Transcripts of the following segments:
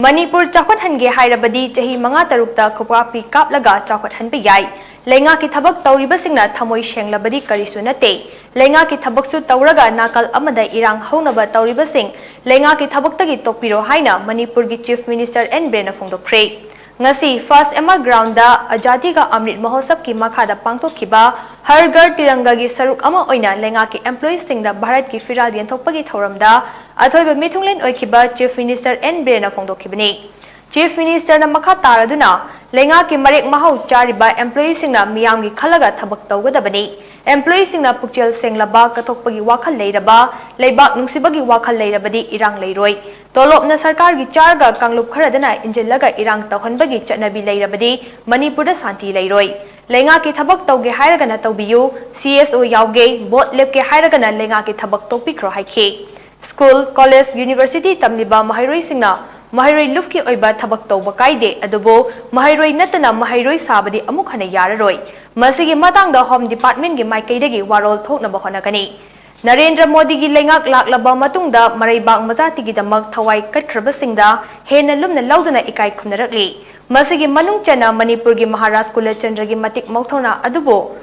Manipur Chakot Hange Hairabadi Chahi Manga Tarukta Kopapi Kaplaga Chakot Hanbe Yai Leingakki Thabak Tauribasingna Thamoi Shenglabadi Karisunate Leingakki Thabaksu Tauraga Nakal Amada Irang Honaba Tauribasing Leingakki Thabak Tokpikhro HYNA Manipur gi Chief Minister BIREN PHONGDOKHRE Ngasi First MR Ground da Ajadiga Amrit Mahosab ki Makhada Pangthokhiba Har Ghar Tiranga gi Saruk ama oina Leingakki employees singda Bharat ki Firal Yenthokpagi Thoramda Athoiba Mithunglen oikhiba Chief Minister BIREN Phongdokhibani Chief Minister na makha taraduna Leingakki marek mahau chariba employees singna miyamgi khalaga thabak tawgadabani employees singna pukchel senglaba kathokpagi wakhal leiraba leibak nungsibagi wakhal leirabadi irang leiroi Tolopna Sarkar gi charga Kanglup Kharadana Injilaga Irang Tauhanbagi Chatnabi Leirabadi Manipur da Santi Leiroi Leingakki Thabak Touge Hairagana Toubiyu Cso Yaoge Bot Lepke Hairagana Leingakki Thabak Tokpikhro HAIKHI School, College, University Tamliba MAHEIROI Singna MAHEIROI Lufki Oiba Thabak Tauba Kaide Adubo MAHEIROI Nattana MAHEIROI Sabadi AMUK HANNA YARAROI Masigi Matangda Home Department gi Maikaidagi Warol Thoknaba Honagani Narendra Modi gi Leingak laklaba matungda Maraibak Mazati gi damak thawai katkrabasingda hena lumna lauduna ikai khumnarakli masigi manung chana Manipur gi Maharaj Kula Chandra gi matik mauthona adubo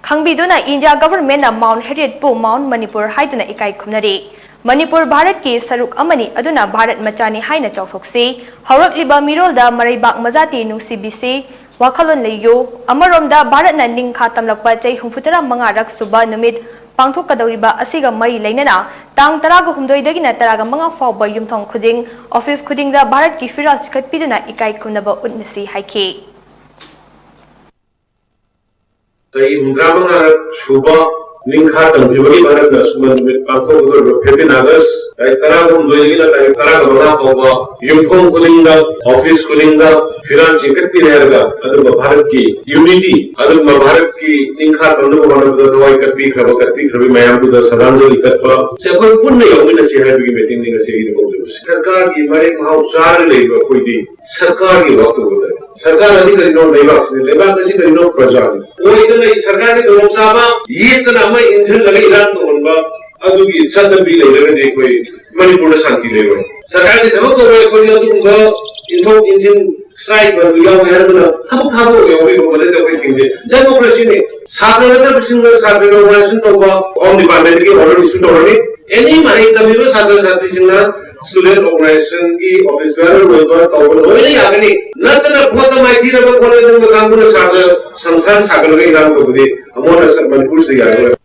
khangbiduna India government na Mount Harriet pu Mount Manipur haiduna ikai khumnari Manipur Bharat ki saruk amani aduna Bharat machani haina chawthokse haurakliba mirolda Maraibak Mazati nungsibisi wakhalon leyo amaromda Bharat na ningkha tamlakpa chai humfutara mangarak suba numit Pangthok Kadoriba Asiga Mari Lainana, Tang Taraga Humdoidagina Taraga Manga Fawba Yumthong Kuding, Office Kuding da Bharat ki Firal Chikat Piduna Ikai Kunaba Utnasi HAIKHI. Say Mdramanga Shuba Linkha Tambibagi Bharat Nasman with Pangthok 15 August, Taraga Humdoidagina Taraga Manga Fawba Yumthong Kudinga, Office Kudinga, Firal Chikat Pidanaga, Aduma Bharat ki Unity, Aduma Bharat ki Linkha Tambu the Tokpikhro Mayam to the Sadanzo Ikatpa. Second Punna Yomina see having a meeting in a city of Sarkar gi Marek Mahau Sar Labor Kudi, Sarkar gi walked over there. Sarkar Adika no Lebas, Lebakasi no Prajal. Oidana Sarkar to Rosama, Yetanama Insil the Iran to Unba, Adubi Sadabi Labor, Manipur Santi Labor. Sarkar Thabak Touge Engine strike when we are Thabak Touge democracy. Saturday single Saturday organization on the parliament already issued already. Any Maheitai Saturday student organization की office bearer होगा तो वो नहीं आगनी नत्तना बहुत मायती रहा college में काम करने सागर संस्थान सागर के इलाके को भी हमारे सब मणिपुर से आगे